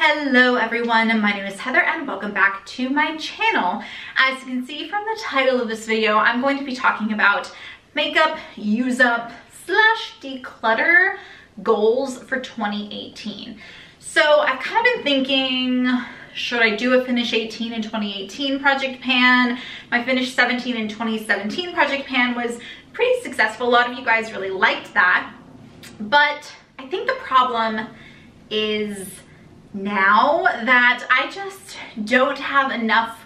Hello everyone, my name is Heather and welcome back to my channel. As you can see from the title of this video, I'm going to be talking about makeup use up / declutter goals for 2018. So I've kind of been thinking, should I do a finish 18 in 2018 project pan? My finish 17 in 2017 project pan was pretty successful. A lot of you guys really liked that, but I think the problem is now that I just don't have enough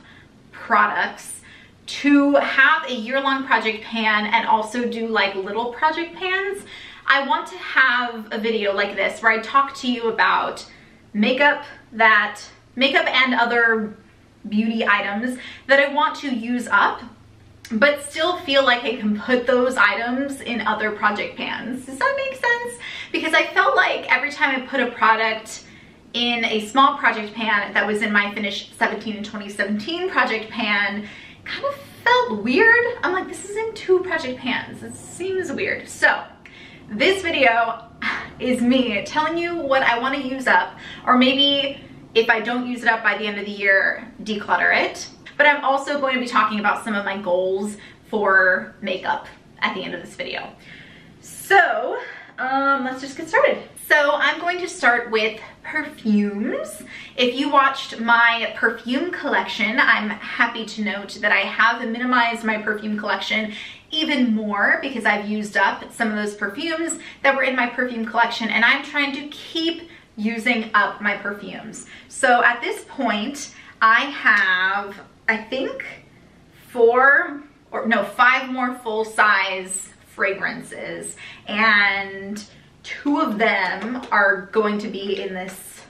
products to have a year-long project pan and also do like little project pans. I want to have a video like this where I talk to you about makeup and other beauty items that I want to use up, but still feel like I can put those items in other project pans. Does that make sense? Because I felt like every time I put a product in a small project pan that was in my finish 17 and 2017 project pan, kind of felt weird. I'm like, this is in 2 project pans. It seems weird. So this video is me telling you what I want to use up, or maybe if I don't use it up by the end of the year, declutter it. But I'm also going to be talking about some of my goals for makeup at the end of this video. So let's just get started. So I'm going to start with perfumes. If you watched my perfume collection, I'm happy to note that I have minimized my perfume collection even more because I've used up some of those perfumes that were in my perfume collection, and I'm trying to keep using up my perfumes. So at this point, I have, I think, 5 more full-size fragrances, and 2 of them are going to be in this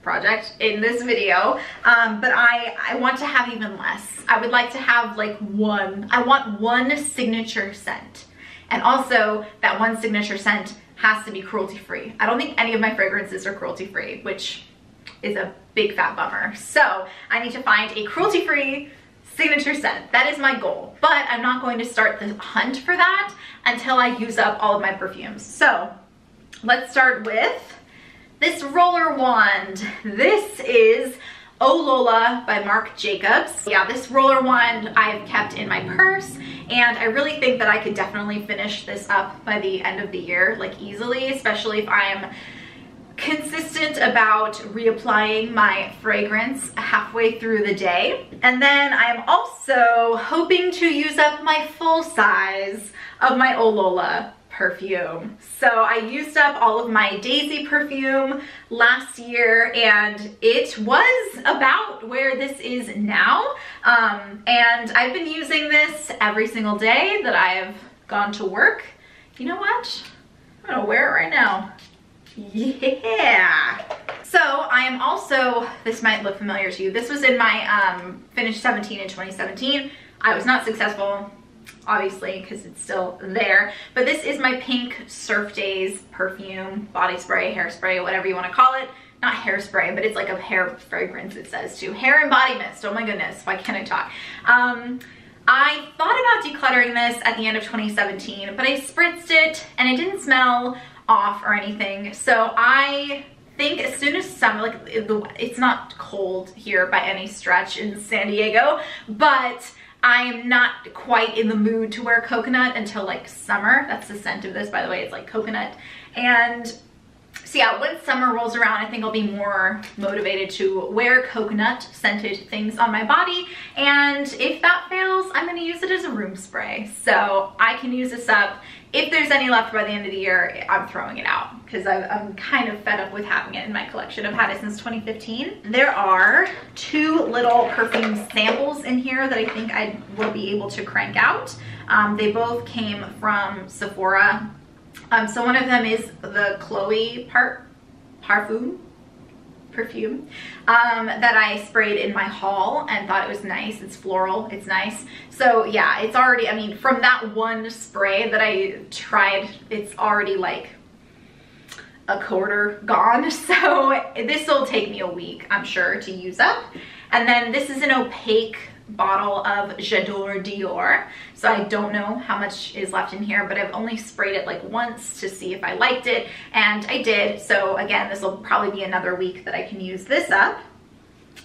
project, in this video, but I want to have even less. I would like to have like I want one signature scent, and also that one signature scent has to be cruelty-free. I don't think any of my fragrances are cruelty-free, which is a big fat bummer. So I need to find a cruelty-free signature scent. That is my goal, but I'm not going to start the hunt for that until I use up all of my perfumes. So let's start with this roller wand. This is Oh Lola by Marc Jacobs. Yeah, this roller wand I've kept in my purse, and I really think that I could definitely finish this up by the end of the year, like easily, especially if I'm consistent about reapplying my fragrance halfway through the day. And then I am also hoping to use up my full size of my Oh Lola perfume. So I used up all of my Daisy perfume last year, and it was about where this is now. And I've been using this every single day that I have gone to work. You know what? I'm gonna wear it right now. Yeah. So I am also, this might look familiar to you, this was in my finish 17 in 2017. I was not successful, obviously, because it's still there, but this is my pink Surf Days perfume, body spray, hairspray, whatever you want to call it. Not hairspray, but it's like a hair fragrance, it says too. Hair and body mist. Oh my goodness, why can't I talk? I thought about decluttering this at the end of 2017, but I spritzed it and it didn't smell off or anything. So I think as soon as summer, like it's not cold here by any stretch in San Diego, but I'm not quite in the mood to wear coconut until like summer. That's the scent of this, by the way. It's like coconut. And so yeah, when summer rolls around, I think I'll be more motivated to wear coconut scented things on my body. And if that fails, I'm gonna use it as a room spray. So I can use this up. If there's any left by the end of the year, I'm throwing it out because I'm kind of fed up with having it in my collection. I've had it since 2015. There are 2 little perfume samples in here that I think I will be able to crank out. They both came from Sephora. So one of them is the Chloe perfume that I sprayed in my haul and thought it was nice. It's floral, it's nice. So yeah, it's already, I mean, from that one spray that I tried, it's already like a quarter gone. So this will take me a week, I'm sure, to use up. And then this is an opaque bottle of J'adore Dior. So I don't know how much is left in here, but I've only sprayed it like once to see if I liked it, and I did. So again, this will probably be another week that I can use this up.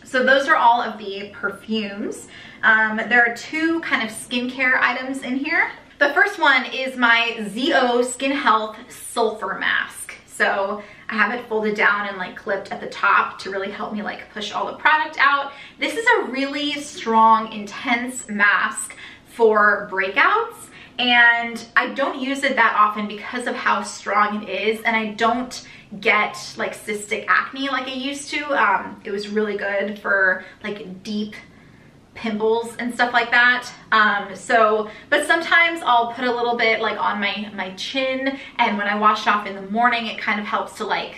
So those are all of the perfumes. There are two kind of skincare items in here. The first one is my ZO Skin Health Sulfur Mask. So I have it folded down and like clipped at the top to really help me like push all the product out. This is a really strong, intense mask for breakouts, and I don't use it that often because of how strong it is, and I don't get like cystic acne like I used to. It was really good for like deep pimples and stuff like that. But sometimes I'll put a little bit like on my chin, and when I wash it off in the morning, it kind of helps to like,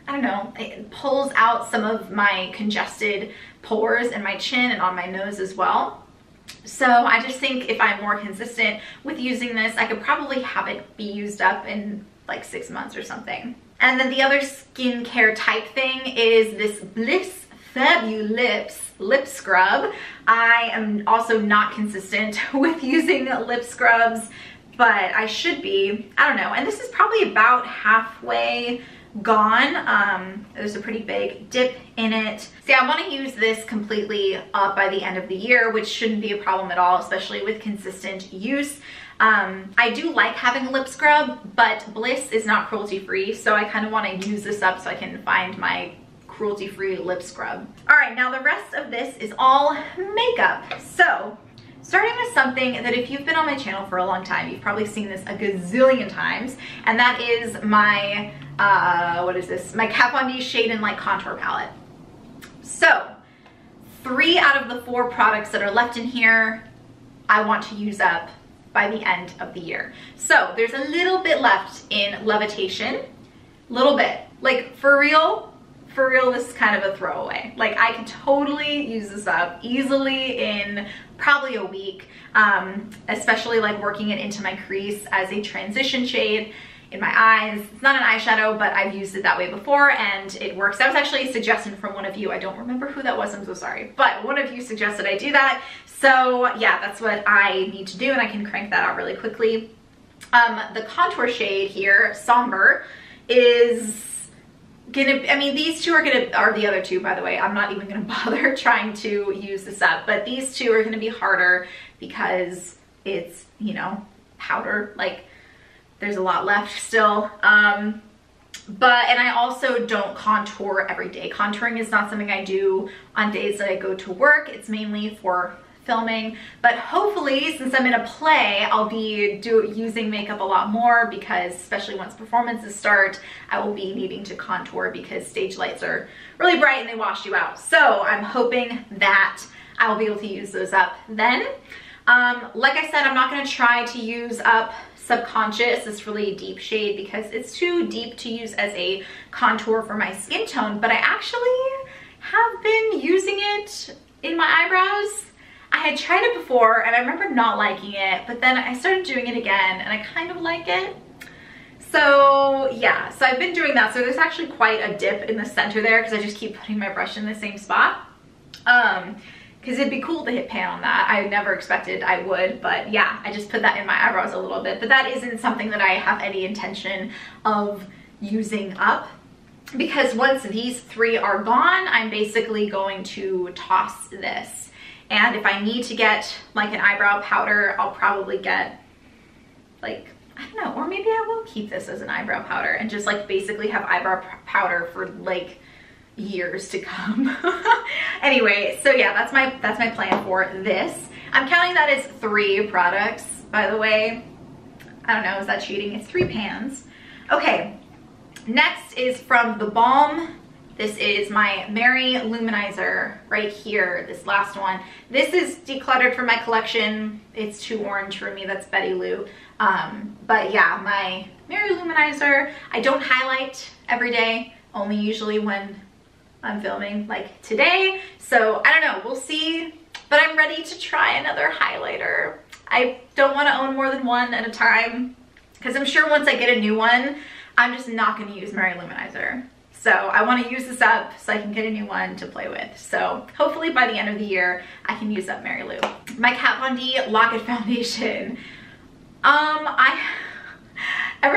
I don't know, it pulls out some of my congested pores in my chin and on my nose as well. So I just think if I'm more consistent with using this, I could probably have it be used up in like 6 months or something. And then the other skincare type thing is this Bliss Fabulous lip scrub. I am also not consistent with using lip scrubs, but I should be. I don't know. And this is probably about halfway gone. There's a pretty big dip in it. See, I want to use this completely up by the end of the year, which shouldn't be a problem at all, especially with consistent use. I do like having a lip scrub, but Bliss is not cruelty-free, so I kind of want to use this up so I can find my cruelty-free lip scrub. All right, now the rest of this is all makeup. So starting with something that if you've been on my channel for a long time, you've probably seen this a gazillion times, and that is my, what is this? My Kat Von D Shade and Light Contour Palette. So 3 out of the 4 products that are left in here, I want to use up by the end of the year. So there's a little bit left in Levitation, little bit, like for real, this is kind of a throwaway. Like I could totally use this up easily in probably a week, especially like working it into my crease as a transition shade in my eyes. It's not an eyeshadow, but I've used it that way before and it works. That was actually a suggestion from one of you. I don't remember who that was, I'm so sorry. But one of you suggested I do that. So yeah, that's what I need to do, and I can crank that out really quickly. The contour shade here, Somber, is gonna, I mean, these two are the other two, by the way. I'm not even gonna bother trying to use this up, but these two are gonna be harder because it's, you know, powder, like there's a lot left still. And I also don't contour every day. Contouring is not something I do on days that I go to work. It's mainly for filming, but hopefully since I'm in a play, I'll be using makeup a lot more, because especially once performances start, I will be needing to contour because stage lights are really bright and they wash you out. So I'm hoping that I will be able to use those up then. Like I said, I'm not going to try to use up Subconscious, this really deep shade, because it's too deep to use as a contour for my skin tone, but I actually have been using it in my eyebrows. I had tried it before and I remember not liking it, but then I started doing it again and I kind of like it. So yeah, so I've been doing that. So there's actually quite a dip in the center there because I just keep putting my brush in the same spot. Because it'd be cool to hit pan on that. I never expected I would, but yeah, I just put that in my eyebrows a little bit. But that isn't something that I have any intention of using up, because once these 3 are gone, I'm basically going to toss this. And if I need to get like an eyebrow powder, I'll probably get like, I don't know, or maybe I will keep this as an eyebrow powder and just like basically have eyebrow powder for like years to come. Anyway, so yeah, that's my plan for this. I'm counting that as 3 products, by the way. I don't know, is that cheating? It's 3 pans. Okay, next is from The Balm. This is my Mary Luminizer right here, this last one. This is decluttered from my collection. It's too orange for me, that's Betty Lou. But yeah, my Mary Luminizer. I don't highlight every day, only usually when I'm filming like today. So I don't know, we'll see. But I'm ready to try another highlighter. I don't want to own more than one at a time, because I'm sure once I get a new one, I'm just not going to use Mary Luminizer. So I want to use this up so I can get a new one to play with. So hopefully by the end of the year, I can use up Mary Lou. My Kat Von D Lock It Foundation. Ever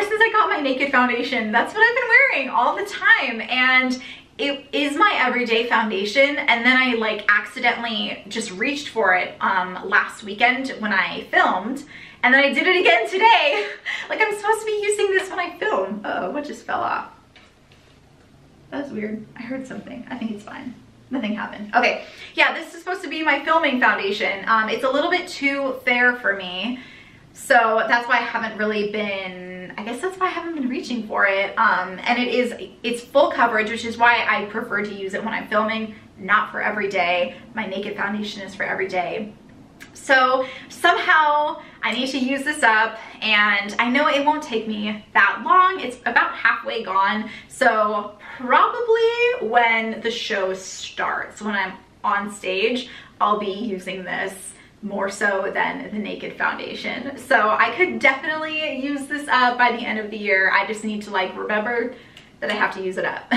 since I got my Naked foundation, that's what I've been wearing all the time. And it is my everyday foundation. And then I like accidentally just reached for it last weekend when I filmed. And then I did it again today. Like I'm supposed to be using this when I film. Uh-oh, what just fell off? That was weird. I heard something. I think it's fine. Nothing happened. Okay, yeah, this is supposed to be my filming foundation. It's a little bit too fair for me. So that's why I haven't really been, I guess that's why I haven't been reaching for it. And it's full coverage, which is why I prefer to use it when I'm filming, not for every day. My Naked foundation is for every day. So somehow I need to use this up, and I know it won't take me that long. It's about halfway gone. So probably when the show starts, when I'm on stage, I'll be using this more so than the Naked foundation. So I could definitely use this up by the end of the year. I just need to like remember that I have to use it up.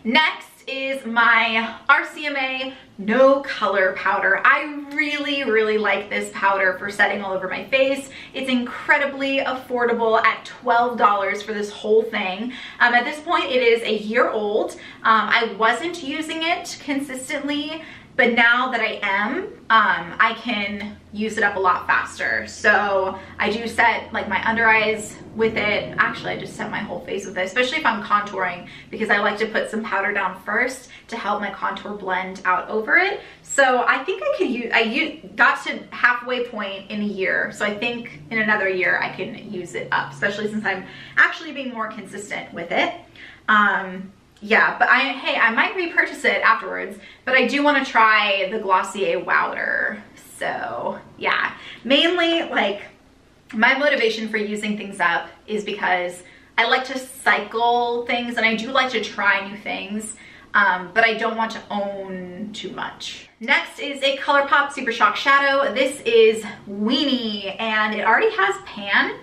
Next is my RCMA No Color Powder. I really like this powder for setting all over my face. It's incredibly affordable at $12 for this whole thing. At this point, it is a year old. I wasn't using it consistently, but now that I am, I can use it up a lot faster. So I do set like my under eyes with it. Actually, I just set my whole face with it, especially if I'm contouring, because I like to put some powder down first to help my contour blend out over it. So I think I could use, I got to halfway point in a year. So I think in another year I can use it up, especially since I'm actually being more consistent with it. Yeah, but hey, I might repurchase it afterwards, but I do want to try the Glossier Wowder. So yeah, mainly like my motivation for using things up is because I like to cycle things, and I do like to try new things, but I don't want to own too much. Next is a Colourpop Super Shock Shadow. This is Weenie, and it already has pan.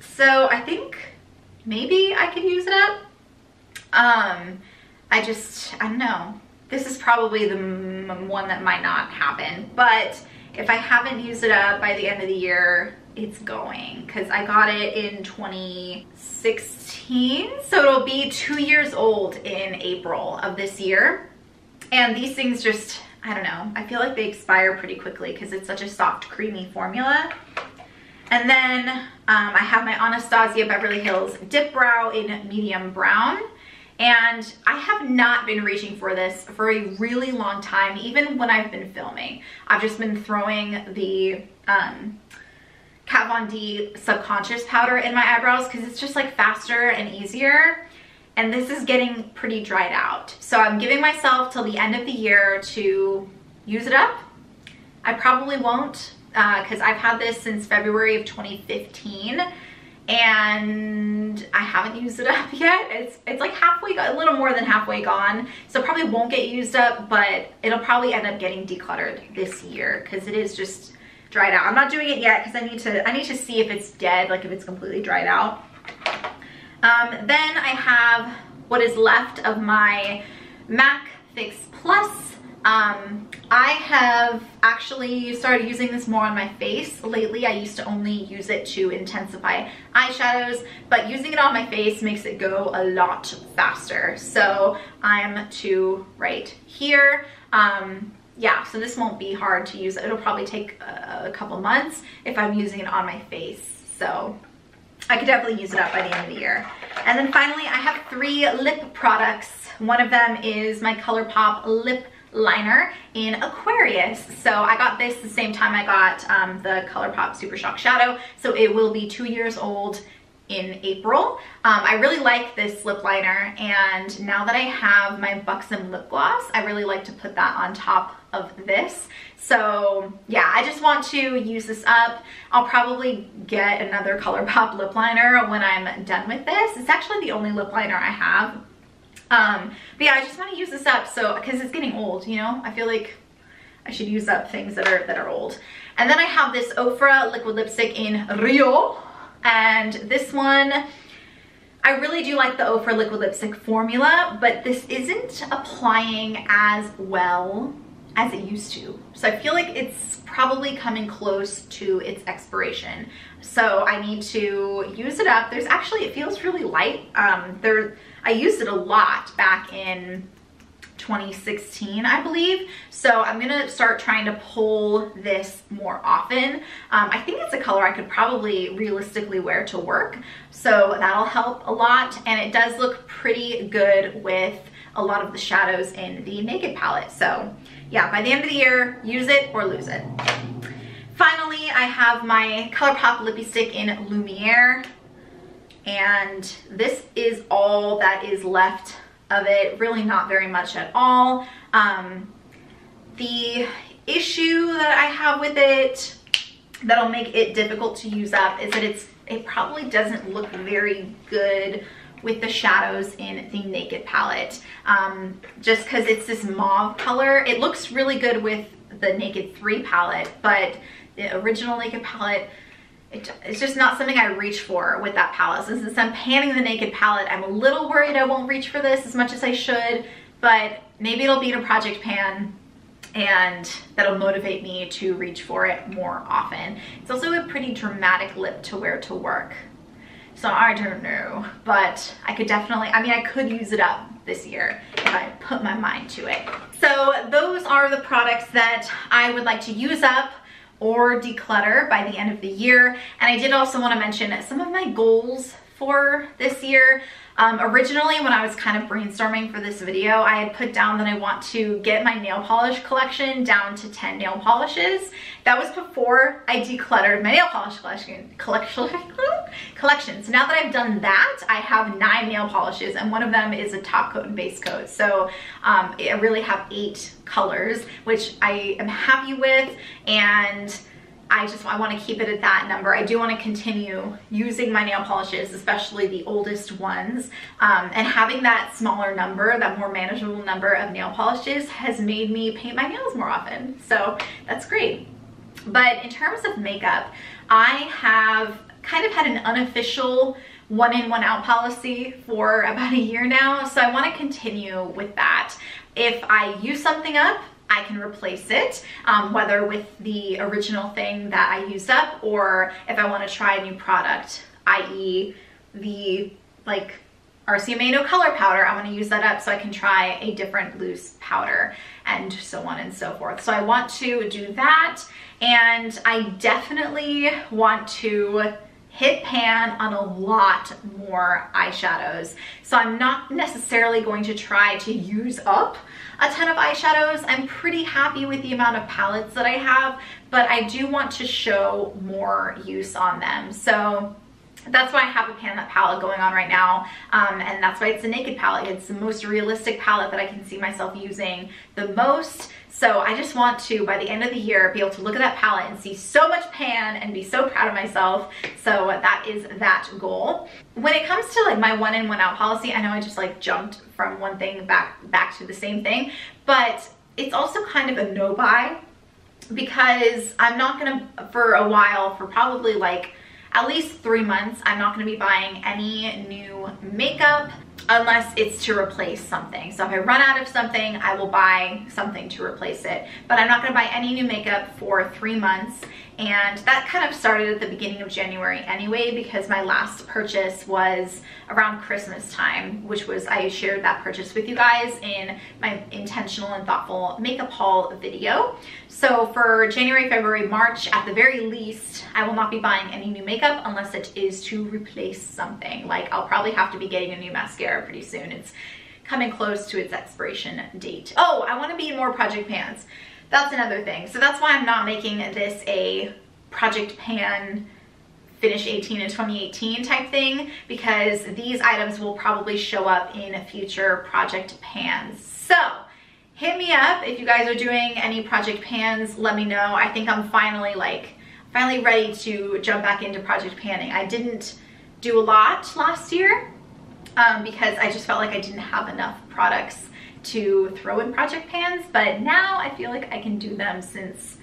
So I think maybe I could use it up. I don't know. This is probably the one that might not happen, but if I haven't used it up by the end of the year, it's going, because I got it in 2016, so it'll be 2 years old in April of this year. And these things just, I don't know, I feel like they expire pretty quickly because it's such a soft, creamy formula. And then I have my Anastasia Beverly Hills Dip Brow in medium brown. And I have not been reaching for this for a really long time, even when I've been filming. I've just been throwing the Kat Von D Subconscious powder in my eyebrows because it's just like faster and easier. And this is getting pretty dried out. So I'm giving myself till the end of the year to use it up. I probably won't because I've had this since February of 2015. And I haven't used it up yet. It's like halfway, a little more than halfway gone. So it probably won't get used up, but it'll probably end up getting decluttered this year because it is just dried out. I'm not doing it yet because I need to see if it's dead, like if it's completely dried out. Then I have what is left of my MAC Fix Plus. I have actually started using this more on my face lately. I used to only use it to intensify eyeshadows, but using it on my face makes it go a lot faster. So I'm to right here. Yeah, so this won't be hard to use. It'll probably take a couple months if I'm using it on my face. So I could definitely use it up by the end of the year. And then finally, I have 3 lip products. One of them is my Colourpop lip liner in Aquarius. So I got this the same time I got the Colourpop Super Shock Shadow. So it will be 2 years old in April. I really like this lip liner, and now that I have my Buxom lip gloss, I really like to put that on top of this. So yeah, I just want to use this up. I'll probably get another Colourpop lip liner when I'm done with this. It's actually the only lip liner I have. But yeah, I just want to use this up, so because it's getting old, you know. I feel like I should use up things that are old. And then I have this Oprah liquid lipstick in Rio, and this one I really do like the Oprah liquid lipstick formula, but this isn't applying as well as it used to. So I feel like it's probably coming close to its expiration. So I need to use it up. There's actually, it feels really light. I used it a lot back in 2016, I believe. So I'm gonna start trying to pull this more often. I think it's a color I could probably realistically wear to work. So that'll help a lot. And it does look pretty good with a lot of the shadows in the Naked palette. So yeah, by the end of the year, use it or lose it. Finally, I have my Colourpop Lippy Stick in Lumiere. And this is all that is left of it, really not very much at all. The issue that I have with it that'll make it difficult to use up is that it probably doesn't look very good with the shadows in the Naked palette. Just because it's this mauve color. It looks really good with the Naked 3 palette, but the original Naked palette, it's just not something I reach for with that palette. So since I'm panning the Naked palette, I'm a little worried I won't reach for this as much as I should, but maybe it'll be in a project pan and that'll motivate me to reach for it more often. It's also a pretty dramatic lip to wear to work. So I don't know, but I could definitely, I mean, I could use it up this year if I put my mind to it. So those are the products that I would like to use up or declutter by the end of the year. And I did also want to mention some of my goals for this year. Originally, when I was kind of brainstorming for this video, I had put down that I want to get my nail polish collection down to 10 nail polishes. That was before I decluttered my nail polish collection. So now that I've done that, I have 9 nail polishes, and one of them is a top coat and base coat. So I really have 8 colors, which I am happy with, and I want to keep it at that number. I do want to continue using my nail polishes, especially the oldest ones. And having that smaller number, that more manageable number of nail polishes has made me paint my nails more often. So that's great. But in terms of makeup, I have kind of had an unofficial one in, one out policy for about a year now. So I want to continue with that. If I use something up, I can replace it, whether with the original thing that I used up, or if I want to try a new product, i.e. the RCMA No Color powder, I want to use that up so I can try a different loose powder, and so on and so forth. So I want to do that, and I definitely want to hit pan on a lot more eyeshadows. So I'm not necessarily going to try to use up a ton of eyeshadows. I'm pretty happy with the amount of palettes that I have, but I do want to show more use on them. So that's why I have a Pan That palette going on right now, and that's why it's a Naked palette. It's the most realistic palette that I can see myself using the most. So I just want to, by the end of the year, be able to look at that palette and see so much pan and be so proud of myself. So that is that goal. When it comes to my one in, one out policy, I know I just jumped from one thing back to the same thing, but it's also kind of a no buy, because I'm not gonna, for a while, for probably at least 3 months, I'm not gonna be buying any new makeup unless it's to replace something. So if I run out of something, I will buy something to replace it. But I'm not gonna buy any new makeup for 3 months. And that kind of started at the beginning of January anyway, because my last purchase was around Christmas time, which was, I shared that purchase with you guys in my intentional and thoughtful makeup haul video. So for January, February, March, at the very least, I will not be buying any new makeup unless it is to replace something. I'll probably have to be getting a new mascara pretty soon. It's coming close to its expiration date. Oh, I want to be in more project pans. That's another thing. So that's why I'm not making this a project pan finish 18 in 2018 type thing, because these items will probably show up in future project pans. So hit me up if you guys are doing any project pans. Let me know. I think I'm finally ready to jump back into project panning. I didn't do a lot last year because I just felt like I didn't have enough products to throw in project pans, but now I feel like I can do them since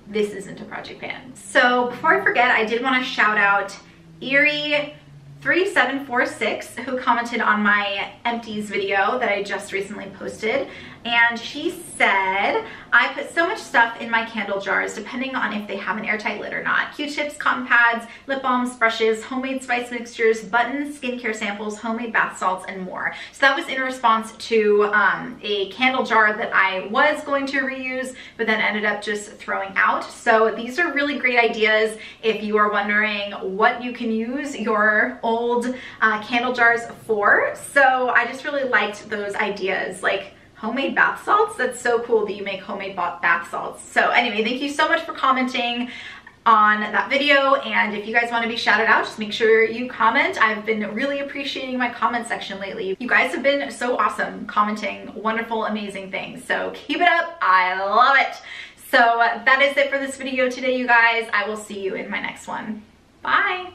this isn't a project pan. So before I forget, I did want to shout out Erie 3746 who commented on my empties video that I just recently posted, and she said, I put so much stuff in my candle jars depending on if they have an airtight lid or not. Q-tips, cotton pads, lip balms, brushes, homemade spice mixtures, buttons, skincare samples, homemade bath salts, and more. So that was in response to a candle jar that I was going to reuse but then ended up just throwing out. So these are really great ideas if you are wondering what you can use your old candle jars for. So I just really liked those ideas, like homemade bath salts. That's so cool that you make homemade bath salts. So anyway, thank you so much for commenting on that video, and if you guys want to be shouted out, just make sure you comment. I've been really appreciating my comment section lately. You guys have been so awesome, commenting wonderful, amazing things, so keep it up. I love it. So that is it for this video today, you guys. I will see you in my next one. Bye.